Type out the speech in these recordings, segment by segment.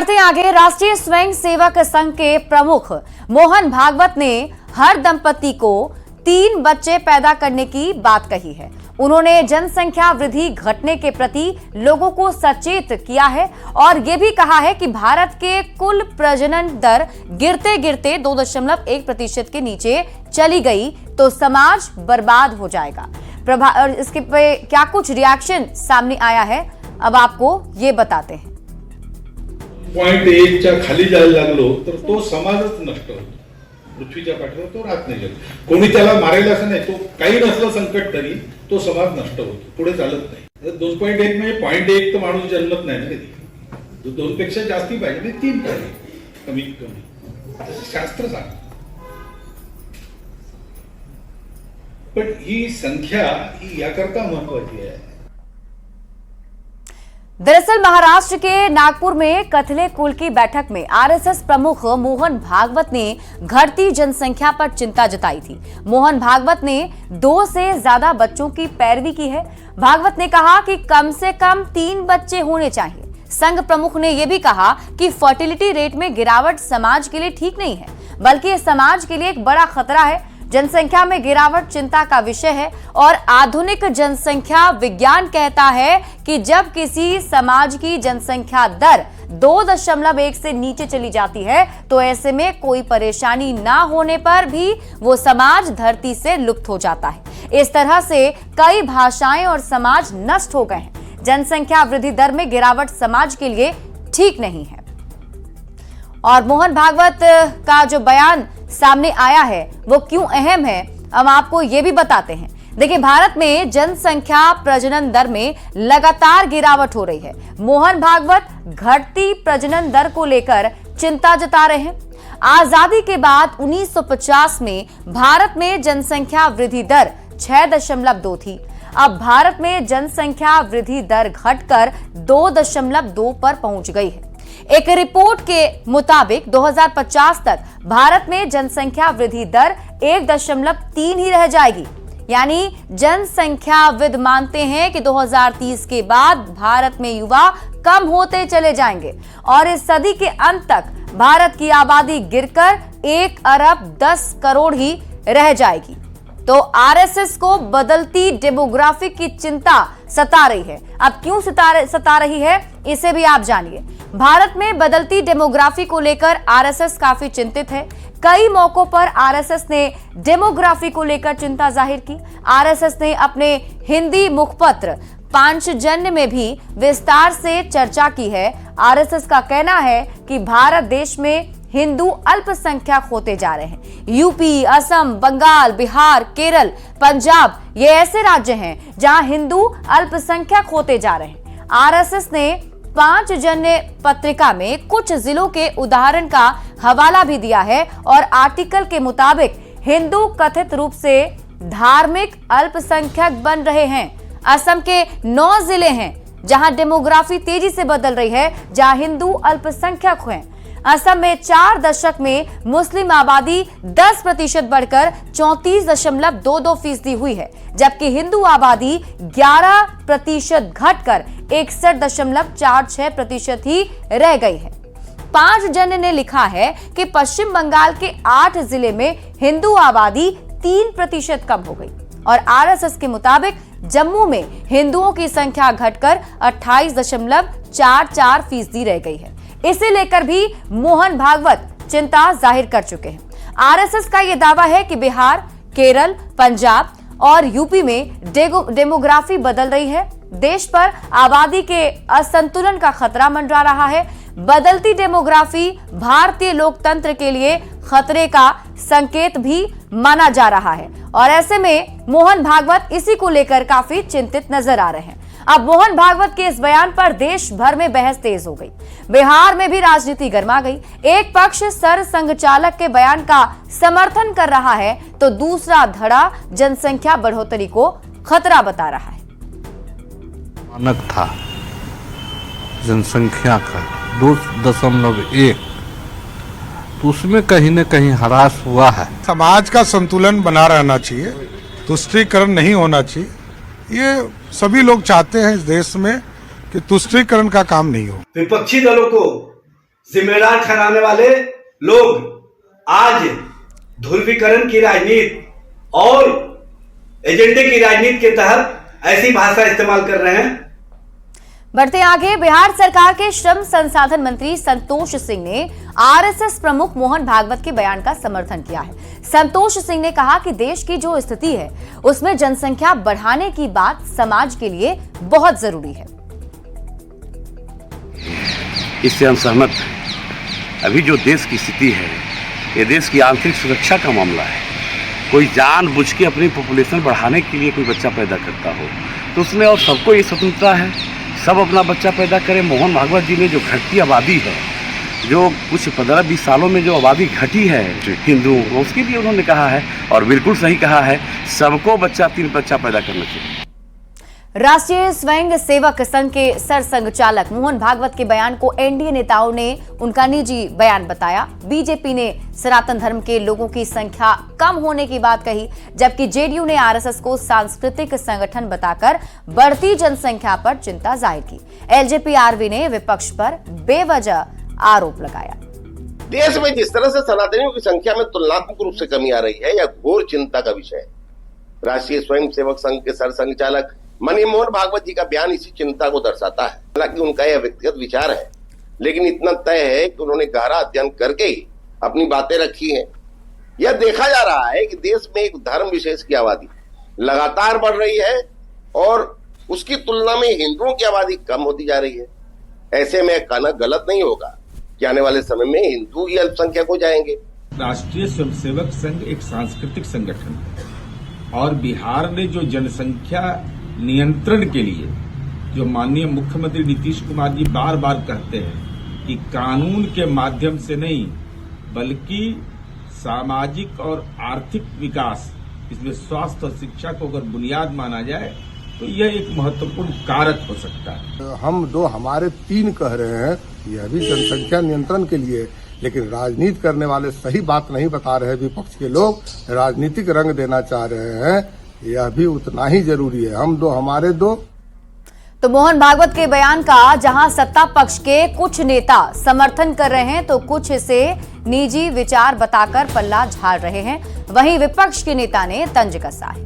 बढ़ते आगे, राष्ट्रीय स्वयं सेवक संघ के प्रमुख मोहन भागवत ने हर दंपति को 3 बच्चे पैदा करने की बात कही है। उन्होंने जनसंख्या वृद्धि घटने के प्रति लोगों को सचेत किया है और ये भी कहा है कि भारत के कुल प्रजनन दर गिरते गिरते 2.1% के नीचे चली गई तो समाज बर्बाद हो जाएगा। इसके पे क्या कुछ रिएक्शन सामने आया है, अब आपको ये बताते हैं। 0.1च्या खाली जायला लागलो तर तो समाजच नष्ट होतो, पृथ्वीच्या पाठीवर तो राहत नाही। कोणी त्याला मारेल असं नाही, तो काही नसलं संकट तरी तो समाज नष्ट होतो, पुढे चालत नाही। 2.1 म्हणजे 0.1 तर माणूस जन्मत नाही ना कधी, 2 पेक्षा जास्ती पाहिजे म्हणजे 3 पाहिजे कमीत कमी, शास्त्र सांगतं। पण ही संख्या ही याकरता महत्वाची आहे। दरअसल महाराष्ट्र के नागपुर में कथले कुल की बैठक में आरएसएस प्रमुख मोहन भागवत ने घटती जनसंख्या पर चिंता जताई थी। मोहन भागवत ने 2 से ज्यादा बच्चों की पैरवी की है। भागवत ने कहा कि कम से कम 3 बच्चे होने चाहिए। संघ प्रमुख ने यह भी कहा कि फर्टिलिटी रेट में गिरावट समाज के लिए ठीक नहीं है, बल्कि यह समाज के लिए एक बड़ा खतरा है। जनसंख्या में गिरावट चिंता का विषय है और आधुनिक जनसंख्या विज्ञान कहता है कि जब किसी समाज की जनसंख्या दर 2.1 से नीचे चली जाती है तो ऐसे में कोई परेशानी ना होने पर भी वो समाज धरती से लुप्त हो जाता है। इस तरह से कई भाषाएं और समाज नष्ट हो गए हैं। जनसंख्या वृद्धि दर में गिरावट समाज के लिए ठीक नहीं है। और मोहन भागवत का जो बयान सामने आया है वो क्यों अहम है, हम आपको ये भी बताते हैं। देखिए, भारत में जनसंख्या प्रजनन दर में लगातार गिरावट हो रही है। मोहन भागवत घटती प्रजनन दर को लेकर चिंता जता रहे हैं। आजादी के बाद 1950 में भारत में जनसंख्या वृद्धि दर 6.2 थी। अब भारत में जनसंख्या वृद्धि दर घटकर 2.2 पर पहुंच गई है। एक रिपोर्ट के मुताबिक 2050 तक भारत में जनसंख्या वृद्धि दर 1.3 ही रह जाएगी। यानी जनसंख्याविद मानते हैं कि 2030 के बाद भारत में युवा कम होते चले जाएंगे और इस सदी के अंत तक भारत की आबादी गिरकर 1 अरब 10 करोड़ ही रह जाएगी। तो आरएसएस को बदलती डेमोग्राफी की चिंता सता रही है। अब क्यों सता रही है, इसे भी आप जानिए। भारत में बदलती डेमोग्राफी को लेकर आरएसएस काफी चिंतित है। कई मौकों पर आरएसएस ने डेमोग्राफी को लेकर चिंता जाहिर की। आरएसएस ने अपने हिंदी मुखपत्र पांचजन्य में भी विस्तार से चर्चा की है। आरएसएस का कहना है कि भारत देश में हिंदू अल्पसंख्यक होते जा रहे हैं। यूपी, असम, बंगाल, बिहार, केरल, पंजाब ये ऐसे राज्य हैं जहां हिंदू अल्पसंख्यक होते जा रहे हैं। आरएसएस ने पांचजन्य पत्रिका में कुछ जिलों के उदाहरण का हवाला भी दिया है और आर्टिकल के मुताबिक हिंदू कथित रूप से धार्मिक अल्पसंख्यक बन रहे हैं। असम के 9 जिले हैं जहां डेमोग्राफी तेजी से बदल रही है, जहां हिंदू अल्पसंख्यक हैं। असम में 4 दशक में मुस्लिम आबादी 10% बढ़कर 34.22% हुई है, जबकि हिंदू आबादी 11% घटकर 61.46% ही रह गई है। पांचजन्य ने लिखा है कि पश्चिम बंगाल के 8 जिले में हिंदू आबादी 3% कम हो गई और आरएसएस के मुताबिक जम्मू में हिंदुओं की संख्या घटकर 28.44% रह गई है। इसे लेकर भी मोहन भागवत चिंता जाहिर कर चुके हैं। आरएसएस का यह दावा है कि बिहार, केरल, पंजाब और यूपी में डेमोग्राफी बदल रही है। देश पर आबादी के असंतुलन का खतरा मंडरा रहा है। बदलती डेमोग्राफी भारतीय लोकतंत्र के लिए खतरे का संकेत भी माना जा रहा है और ऐसे में मोहन भागवत इसी को लेकर काफी चिंतित नजर आ रहे हैं। अब मोहन भागवत के इस बयान पर देश भर में बहस तेज हो गई। बिहार में भी राजनीति गर्मा गई। एक पक्ष सर संघचालक के बयान का समर्थन कर रहा है तो दूसरा धड़ा जनसंख्या बढ़ोतरी को खतरा बता रहा है। मानक था जनसंख्या का 2.1, तो उसमें कहीं न कहीं ह्रास हुआ है। समाज का संतुलन बना रहना चाहिए, तुष्टीकरण नहीं होना चाहिए। ये सभी लोग चाहते हैं इस देश में कि तुष्टीकरण का काम नहीं हो। विपक्षी दलों को जिम्मेदार ठहराने वाले लोग आज ध्रुवीकरण की राजनीति और एजेंडे की राजनीति के तहत ऐसी भाषा इस्तेमाल कर रहे हैं। बढ़ते आगे, बिहार सरकार के श्रम संसाधन मंत्री संतोष सिंह ने आरएसएस प्रमुख मोहन भागवत के बयान का समर्थन किया है। संतोष सिंह ने कहा कि देश की जो स्थिति है उसमें जनसंख्या बढ़ाने की बात समाज के लिए बहुत जरूरी है। इससे हम सहमत हैं। अभी जो देश की स्थिति है, ये देश की आंतरिक सुरक्षा का मामला है। कोई जानबूझ के अपनी पॉपुलेशन बढ़ाने के लिए कोई बच्चा पैदा करता हो तो उसमें और सबको ये स्वतंत्रता है, सब अपना बच्चा पैदा करें। मोहन भागवत जी ने जो घटती आबादी है, जो कुछ 15-20 सालों में जो आबादी घटी है हिंदुओं को, उसके लिए उन्होंने कहा है और बिल्कुल सही कहा है, सबको 3 बच्चा पैदा करना चाहिए। राष्ट्रीय स्वयं सेवक संघ के सरसंघचालक मोहन भागवत के बयान को एनडीए नेताओं ने उनका निजी बयान बताया। बीजेपी ने सनातन धर्म के लोगों की संख्या कम होने की बात कही, जबकि जेडीयू ने आरएसएस को सांस्कृतिक संगठन बताकर बढ़ती जनसंख्या पर चिंता जाहिर की। एलजेपी-आरवी ने विपक्ष पर बेवजह आरोप लगाया। देश में जिस तरह से सनातनियों की संख्या में तुलनात्मक रूप से कमी आ रही है, यह घोर चिंता का विषय है। राष्ट्रीय स्वयं सेवक संघ के सरसंघचालक मनी मोहन भागवत जी का बयान इसी चिंता को दर्शाता है। हालांकि उनका यह व्यक्तिगत विचार है, लेकिन इतना तय है कि उन्होंने गहरा अध्ययन करके ही अपनी बातें रखी हैं। यह देखा जा रहा है कि देश में एक धर्म विशेष की आबादी लगातार बढ़ रही है और उसकी तुलना में हिंदुओं की आबादी कम होती जा रही है। ऐसे में कहना गलत नहीं होगा कि आने वाले समय में हिंदू ही अल्पसंख्यक हो जाएंगे। राष्ट्रीय स्वयंसेवक संघ एक सांस्कृतिक संगठन है और बिहार ने जो जनसंख्या नियंत्रण के लिए जो माननीय मुख्यमंत्री नीतीश कुमार जी बार बार कहते हैं कि कानून के माध्यम से नहीं बल्कि सामाजिक और आर्थिक विकास, इसमें स्वास्थ्य और शिक्षा को अगर बुनियाद माना जाए तो यह एक महत्वपूर्ण कारक हो सकता है। हम दो हमारे 3 कह रहे हैं, यह भी जनसंख्या नियंत्रण के लिए, लेकिन राजनीति करने वाले सही बात नहीं बता रहे। विपक्ष के लोग राजनीतिक रंग देना चाह रहे हैं, यह भी उतना ही जरूरी है। हम 2 हमारे 2। तो मोहन भागवत के बयान का जहां सत्ता पक्ष के कुछ नेता समर्थन कर रहे हैं तो कुछ इसे निजी विचार बताकर पल्ला झाड़ रहे हैं, वहीं विपक्ष के नेता ने तंज कसा है।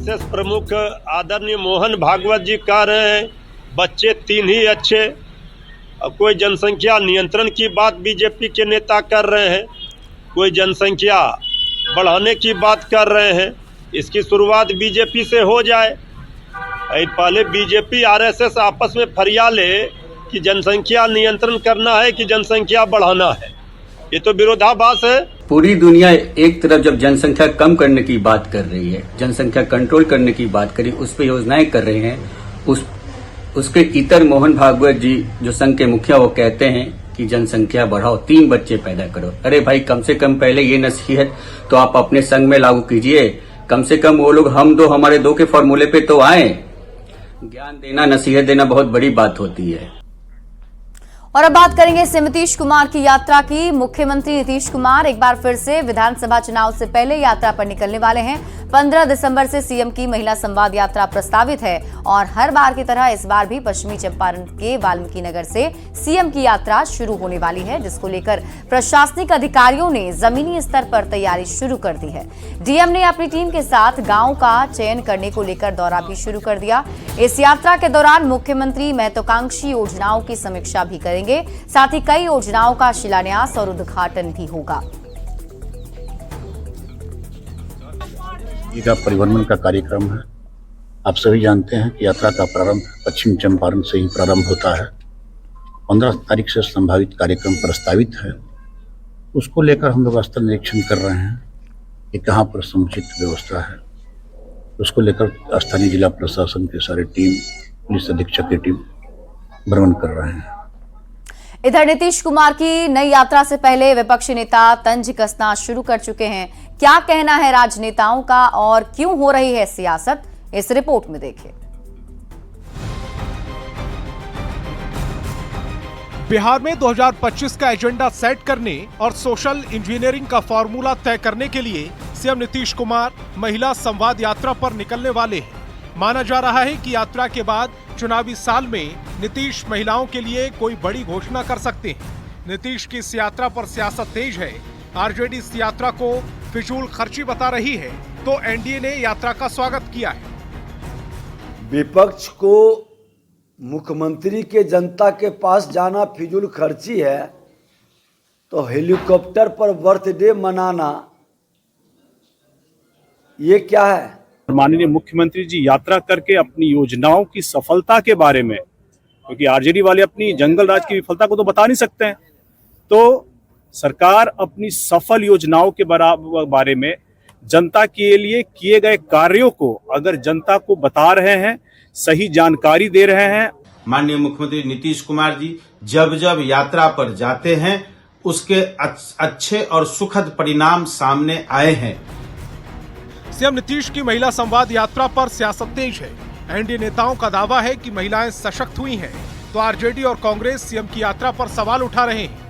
आरएसएस प्रमुख आदरणीय मोहन भागवत जी कह रहे हैं बच्चे 3 ही अच्छे। कोई जनसंख्या नियंत्रण की बात बीजेपी के नेता कर रहे हैं, कोई जनसंख्या बढ़ाने की बात कर रहे हैं। इसकी शुरुआत बीजेपी से हो जाए। पहले बीजेपी आरएसएस आपस में फरिया ले कि जनसंख्या नियंत्रण करना है कि जनसंख्या बढ़ाना है। ये तो विरोधाभास है। पूरी दुनिया एक तरफ जब जनसंख्या कम करने की बात कर रही है, जनसंख्या कंट्रोल करने की बात करी, उस पर योजनाएं कर रहे हैं, उसके इतर मोहन भागवत जी जो संघ के मुखिया वो कहते हैं कि जनसंख्या बढ़ाओ, 3 बच्चे पैदा करो। अरे भाई, कम से कम पहले ये नसीहत तो आप अपने संघ में लागू कीजिए। कम से कम वो लोग हम 2 हमारे 2 के फॉर्मूले पे तो आए। ज्ञान देना, नसीहत देना बहुत बड़ी बात होती है। और अब बात करेंगे नीतीश कुमार की यात्रा की। मुख्यमंत्री नीतीश कुमार एक बार फिर से विधानसभा चुनाव से पहले यात्रा पर निकलने वाले हैं। 15 दिसंबर से सीएम की महिला संवाद यात्रा प्रस्तावित है और हर बार की तरह इस बार भी पश्चिमी चंपारण के वाल्मीकि नगर से सीएम की यात्रा शुरू होने वाली है, जिसको लेकर प्रशासनिक अधिकारियों ने जमीनी स्तर पर तैयारी शुरू कर दी है। डीएम ने अपनी टीम के साथ गांव का चयन करने को लेकर दौरा भी शुरू कर दिया। इस यात्रा के दौरान मुख्यमंत्री महत्वाकांक्षी योजनाओं की समीक्षा भी करेंगे, साथ ही कई योजनाओं का शिलान्यास और उद्घाटन भी होगा। का परिवहन का कार्यक्रम है। आप सभी जानते हैं कि यात्रा का प्रारंभ पश्चिम चंपारण से ही प्रारंभ होता है। 15 तारीख से संभावित कार्यक्रम प्रस्तावित है। उसको लेकर हम लोग स्थल निरीक्षण कर रहे हैं कि कहाँ पर समुचित व्यवस्था है। उसको लेकर स्थानीय जिला प्रशासन की सारी टीम, पुलिस अधीक्षक की टीम भ्रमण कर रहे हैं। इधर नीतीश कुमार की नई यात्रा से पहले विपक्षी नेता तंज कसना शुरू कर चुके हैं। क्या कहना है राजनेताओं का और क्यों हो रही है सियासत, इस रिपोर्ट में देखिए। बिहार में 2025 का एजेंडा सेट करने और सोशल इंजीनियरिंग का फॉर्मूला तय करने के लिए सीएम नीतीश कुमार महिला संवाद यात्रा पर निकलने वाले हैं। माना जा रहा है कि यात्रा के बाद चुनावी साल में नीतीश महिलाओं के लिए कोई बड़ी घोषणा कर सकते हैं। नीतीश की इस यात्रा पर सियासत तेज है। आरजेडी इस यात्रा को फिजूल खर्ची बता रही है, तो एनडीए ने यात्रा का स्वागत किया है। विपक्ष को मुख्यमंत्री के जनता के पास जाना फिजूल खर्ची है, तो हेलीकॉप्टर पर बर्थडे मनाना ये क्या है? माननीय मुख्यमंत्री जी यात्रा करके अपनी योजनाओं की सफलता के बारे में, क्योंकि आरजेडी वाले अपनी जंगल राज की विफलता को तो बता नहीं सकते हैं, तो सरकार अपनी सफल योजनाओं के बारे में जनता के लिए किए गए कार्यों को अगर जनता को बता रहे हैं, सही जानकारी दे रहे हैं। माननीय मुख्यमंत्री नीतीश कुमार जी जब जब यात्रा पर जाते हैं उसके अच्छे और सुखद परिणाम सामने आए हैं। सीएम नीतीश की महिला संवाद यात्रा पर सियासत तेज है। एनडीए नेताओं का दावा है कि महिलाएं सशक्त हुई हैं, तो आरजेडी और कांग्रेस सीएम की यात्रा पर सवाल उठा रहे हैं।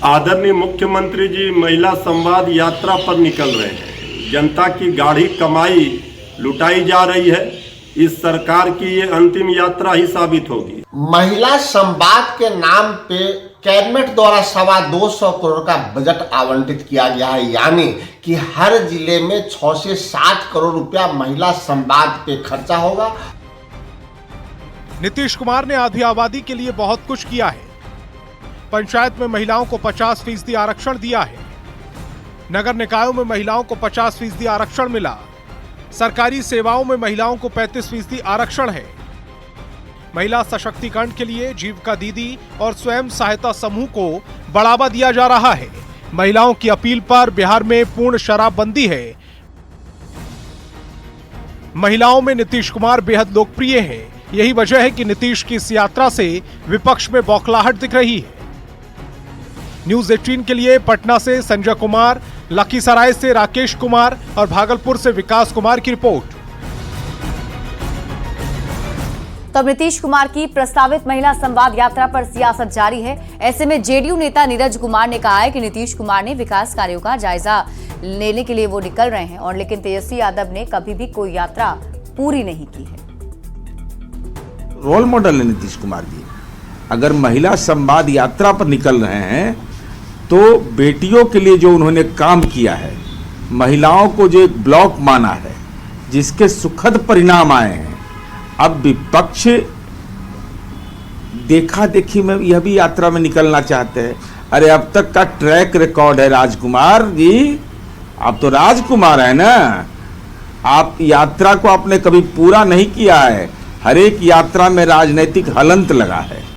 आदरणीय मुख्यमंत्री जी महिला संवाद यात्रा पर निकल रहे हैं। जनता की गाढ़ी कमाई लुटाई जा रही है। इस सरकार की ये अंतिम यात्रा ही साबित होगी। महिला संवाद के नाम पे कैबिनेट द्वारा 225 करोड़ का बजट आवंटित किया गया है, यानी कि हर जिले में 6 से 7 करोड़ रुपया महिला संवाद पे खर्चा होगा। नीतीश कुमार ने आधी आबादी के लिए बहुत कुछ किया है। पंचायत में महिलाओं को 50% आरक्षण दिया है। नगर निकायों में महिलाओं को 50% आरक्षण मिला। सरकारी सेवाओं में महिलाओं को 35% आरक्षण है। महिला सशक्तिकरण के लिए जीविका दीदी और स्वयं सहायता समूह को बढ़ावा दिया जा रहा है। महिलाओं की अपील पर बिहार में पूर्ण शराबबंदी है। महिलाओं में नीतीश कुमार बेहद लोकप्रिय हैं। यही वजह है कि नीतीश की इस यात्रा से विपक्ष में बौखलाहट दिख रही है। न्यूज 18 के लिए पटना से संजय कुमार, लखीसराय से राकेश कुमार और भागलपुर से विकास कुमार की रिपोर्ट। तब नीतीश कुमार की प्रस्तावित महिला संवाद यात्रा पर सियासत जारी है। ऐसे में जेडीयू नेता नीरज कुमार ने कहा है कि नीतीश कुमार ने विकास कार्यों का जायजा लेने के लिए वो निकल रहे हैं, और लेकिन तेजस्वी यादव ने कभी भी कोई यात्रा पूरी नहीं की है। रोल मॉडल है नीतीश कुमार जी। अगर महिला संवाद यात्रा पर निकल रहे हैं तो बेटियों के लिए जो उन्होंने काम किया है, महिलाओं को जो एक ब्लॉक माना है, जिसके सुखद परिणाम आए हैं, अब विपक्ष देखा देखी में यह भी यात्रा में निकलना चाहते हैं। अरे अब तक का ट्रैक रिकॉर्ड है राजकुमार जी, आप तो राजकुमार है ना, आप यात्रा को आपने कभी पूरा नहीं किया है। हर एक यात्रा में राजनीतिक हलंत लगा है।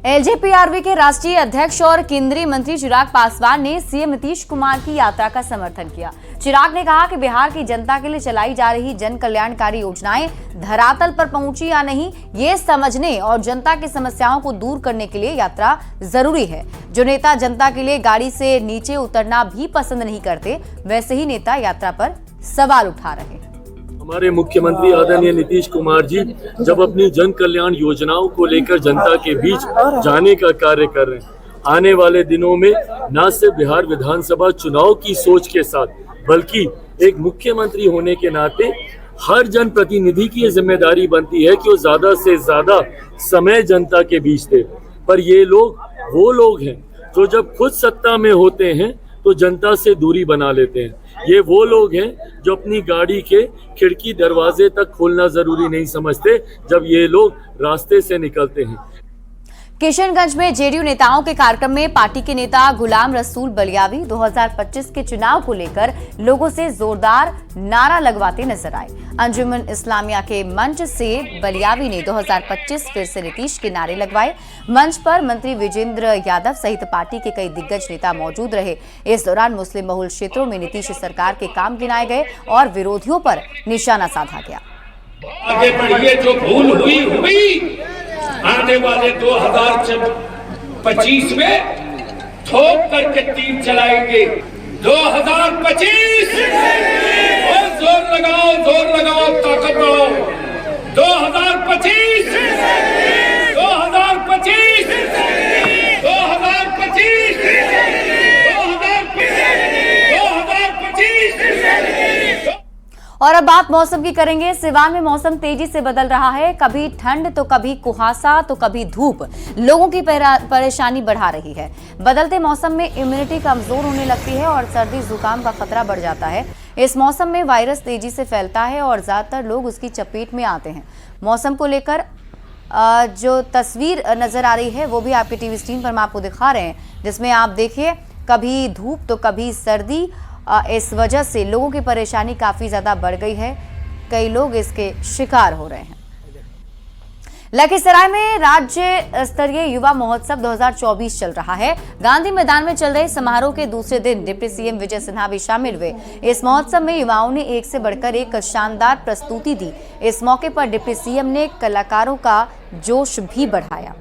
एलजेपीआरवी के राष्ट्रीय अध्यक्ष और केंद्रीय मंत्री चिराग पासवान ने सीएम नीतीश कुमार की यात्रा का समर्थन किया। चिराग ने कहा कि बिहार की जनता के लिए चलाई जा रही जन कल्याणकारी योजनाएं धरातल पर पहुंची या नहीं, ये समझने और जनता की समस्याओं को दूर करने के लिए यात्रा जरूरी है। जो नेता जनता के लिए गाड़ी से नीचे उतरना भी पसंद नहीं करते, वैसे ही नेता यात्रा पर सवाल उठा रहे हैं। हमारे मुख्यमंत्री आदरणीय नीतीश कुमार जी जब अपनी जन कल्याण योजनाओं को लेकर जनता के बीच जाने का कार्य कर रहे हैं, आने वाले दिनों में न सिर्फ बिहार विधानसभा चुनाव की सोच के साथ, बल्कि एक मुख्यमंत्री होने के नाते हर जनप्रतिनिधि की ये जिम्मेदारी बनती है कि वो ज्यादा से ज्यादा समय जनता के बीच दे। पर ये लोग वो लोग हैं जो जब खुद सत्ता में होते हैं तो जनता से दूरी बना लेते हैं। ये वो लोग हैं जो अपनी गाड़ी के खिड़की दरवाजे तक खोलना जरूरी नहीं समझते जब ये लोग रास्ते से निकलते हैं। किशनगंज में जेडीयू नेताओं के कार्यक्रम में पार्टी के नेता गुलाम रसूल बलियावी 2025 के चुनाव को लेकर लोगों से जोरदार नारा लगवाते नजर आए। अंजुमन इस्लामिया के मंच से बलियावी ने 2025 फिर से नीतीश के नारे लगवाए। मंच पर मंत्री विजेंद्र यादव सहित पार्टी के कई दिग्गज नेता मौजूद रहे। इस दौरान मुस्लिम बहुल क्षेत्रों में नीतीश सरकार के काम गिनाए गए और विरोधियों पर निशाना साधा गया। आगे बढ़िए, जो भूल हुई आने वाले 2025 में ठोक करके तीर चलाएंगे। 2025 और जोर लगाओ, ताकत लगाओ। 2025 और अब बात मौसम की करेंगे। सिवान में मौसम तेजी से बदल रहा है, कभी ठंड तो कभी कुहासा तो कभी धूप लोगों की परेशानी बढ़ा रही है। बदलते मौसम में इम्यूनिटी कमजोर होने लगती है और सर्दी जुकाम का खतरा बढ़ जाता है। इस मौसम में वायरस तेजी से फैलता है और ज्यादातर लोग उसकी चपेट में आते हैं। मौसम को लेकर जो तस्वीर नजर आ रही है वो भी आपके टीवी स्क्रीन पर हम आपको दिखा रहे हैं, जिसमें आप देखिए कभी धूप तो कभी सर्दी। इस वजह से लोगों की परेशानी काफी ज्यादा बढ़ गई है, कई लोग इसके शिकार हो रहे हैं। लखीसराय में राज्य स्तरीय युवा महोत्सव 2024 चल रहा है। गांधी मैदान में चल रहे समारोह के दूसरे दिन डिप्टी सीएम विजय सिन्हा भी शामिल हुए। इस महोत्सव में युवाओं ने एक से बढ़कर एक शानदार प्रस्तुति दी। इस मौके पर डिप्टी सीएम ने कलाकारों का जोश भी बढ़ाया।